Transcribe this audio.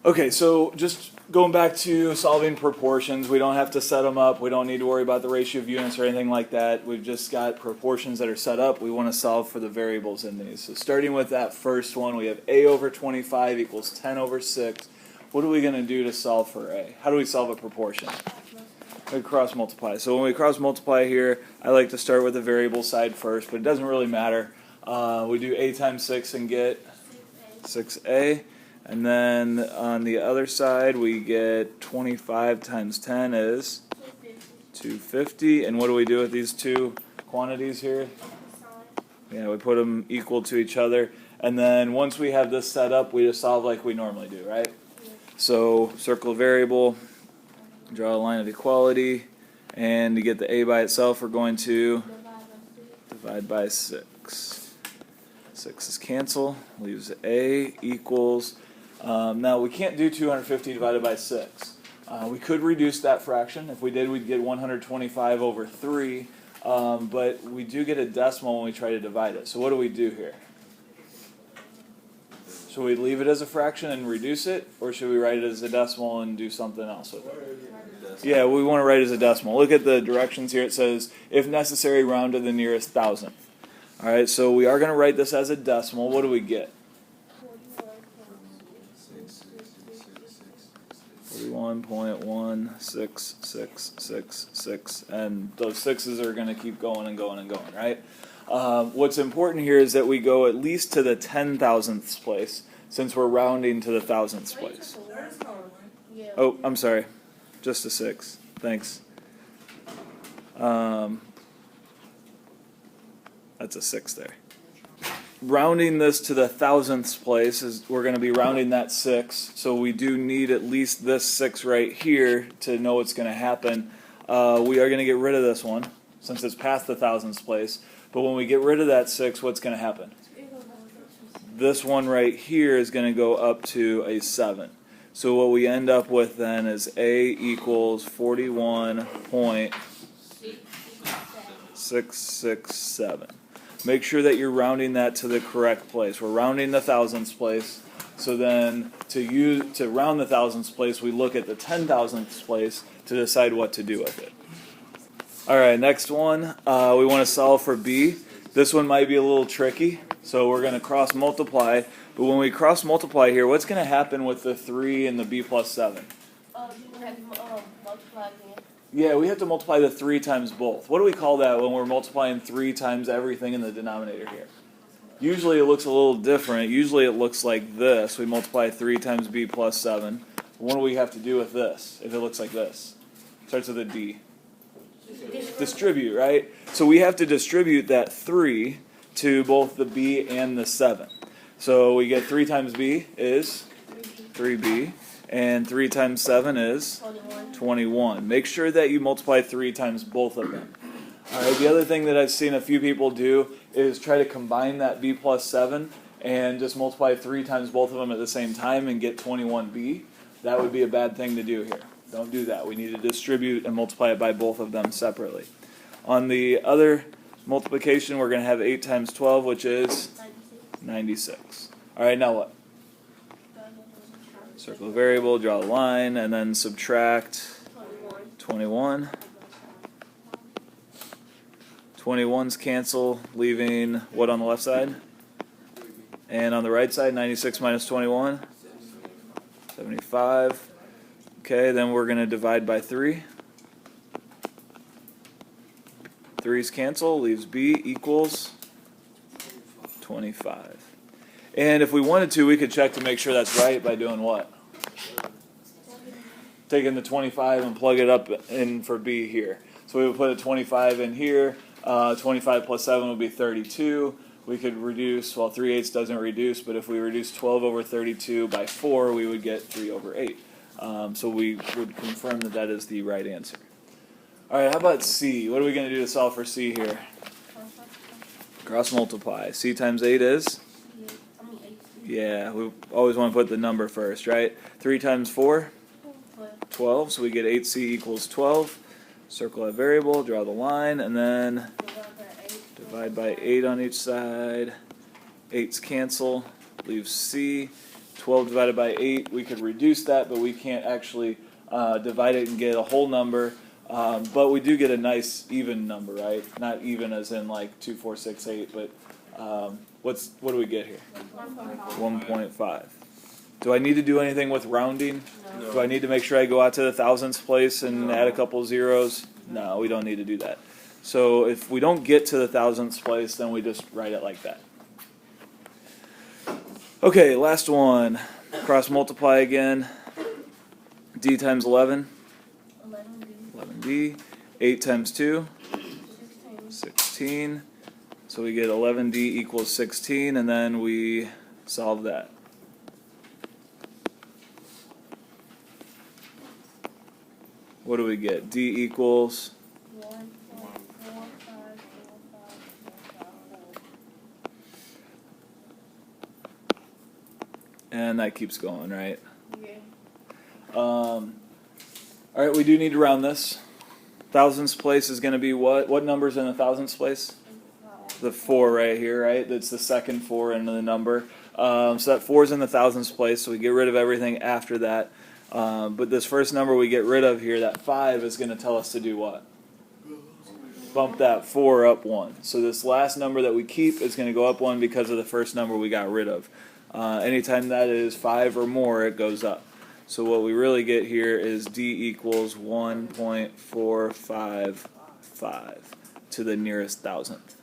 Okay, so just going back to solving proportions, we don't have to set them up. We don't need to worry about the ratio of units or anything like that. We've just got proportions that are set up. We want to solve for the variables in these. So starting with that first one, we have a over 25 equals 10 over 6. What are we going to do to solve for a? How do we solve a proportion? We cross multiply. So when we cross multiply here, I like to start with the variable side first, but it doesn't really matter. We do a times 6 and get 6a. And then on the other side, we get 25 times 10 is 250. And what do we do with these two quantities here? Yeah, we put them equal to each other. And then once we have this set up, we just solve like we normally do, right? So circle variable, draw a line of equality, and to get the a by itself, we're going to divide by 6. 6 is cancel, leaves a equals. Now we can't do 250 divided by 6. We could reduce that fraction. If we did, we'd get 125 over 3. But we do get a decimal when we try to divide it. So what do we do here? Should we leave it as a fraction and reduce it, or should we write it as a decimal and do something else with it? Yeah, we want to write it as a decimal. Look at the directions here. It says, if necessary, round to the nearest thousandth. All right, so we are going to write this as a decimal. What do we get? 41.16666, and those sixes are going to keep going and going and going, right? What's important here is that we go at least to the 10,000ths place, since we're rounding to the thousandths place. Oh, I'm sorry, just a 6. Thanks. That's a 6 there. Rounding this to the thousandths place is we're going to be rounding that 6, so we do need at least this 6 right here to know what's going to happen. We are going to get rid of this one since it's past the thousandths place, but when we get rid of that 6, what's going to happen? This one right here is going to go up to a 7. So what we end up with then is a equals 41.667. Make sure that you're rounding that to the correct place. We're rounding the thousandths place. So then to round the thousandths place, we look at the 10,000ths place to decide what to do with it. All right, next one. We want to solve for b. This one might be a little tricky. So we're going to cross multiply. But when we cross multiply here, what's going to happen with the 3 and the b plus 7? Multiply again. Yeah, we have to multiply the 3 times both. What do we call that when we're multiplying 3 times everything in the denominator here? Usually it looks a little different. Usually it looks like this. We multiply 3 times b plus 7. What do we have to do with this if it looks like this? Starts with a D. Distribute, right? So we have to distribute that 3 to both the b and the 7. So we get 3 times b is 3b. And 3 times 7 is 21. Make sure that you multiply 3 times both of them. All right, the other thing that I've seen a few people do is try to combine that b plus 7 and just multiply 3 times both of them at the same time and get 21b. That would be a bad thing to do here. Don't do that. We need to distribute and multiply it by both of them separately. On the other multiplication, we're going to have 8 times 12, which is 96. All right, now what? Circle a variable, draw a line, and then subtract 21. 21's cancel, leaving what on the left side? And on the right side, 96 minus 21? 75. Okay, then we're going to divide by 3. 3's cancel, leaves b equals 25. And if we wanted to, we could check to make sure that's right by doing what? Taking the 25 and plug it up in for b here. So we would put a 25 in here. 25 plus 7 would be 32. We could reduce, well, 3/8 doesn't reduce, but if we reduce 12 over 32 by 4, we would get 3 over 8. So we would confirm that that is the right answer. All right, how about c? What are we going to do to solve for c here? Cross multiply. c times 8 is? Yeah, we always want to put the number first, right? 3 times 4? 12. So we get 8c equals 12. Circle that variable, draw the line, and then divide by 8 on each side. 8's cancel, leaves c. 12 divided by 8, we could reduce that, but we can't actually divide it and get a whole number. But we do get a nice even number, right? Not even as in like 2, 4, 6, 8, but what do we get here? 1.5. Do I need to do anything with rounding? No. Do I need to make sure I go out to the thousandths place and add a couple zeros? No, we don't need to do that. So if we don't get to the thousandths place, then we just write it like that. Okay, last one. Cross multiply again. D times 11. 11D. 8 times 2. 16. So we get 11D equals 16, and then we solve that. What do we get? D equals 1.454545. And that keeps going, right? Yeah. All right, we do need to round this. Thousandths place is going to be what? What number's in the thousandths place? The 4 right here, right? That's the second 4 in the number. So that 4 is in the thousandths place, so we get rid of everything after that. But this first number we get rid of here, that 5, is going to tell us to do what? Bump that 4 up 1. So this last number that we keep is going to go up 1 because of the first number we got rid of. Anytime that is 5 or more, it goes up. So what we really get here is D equals 1.455 to the nearest thousandth.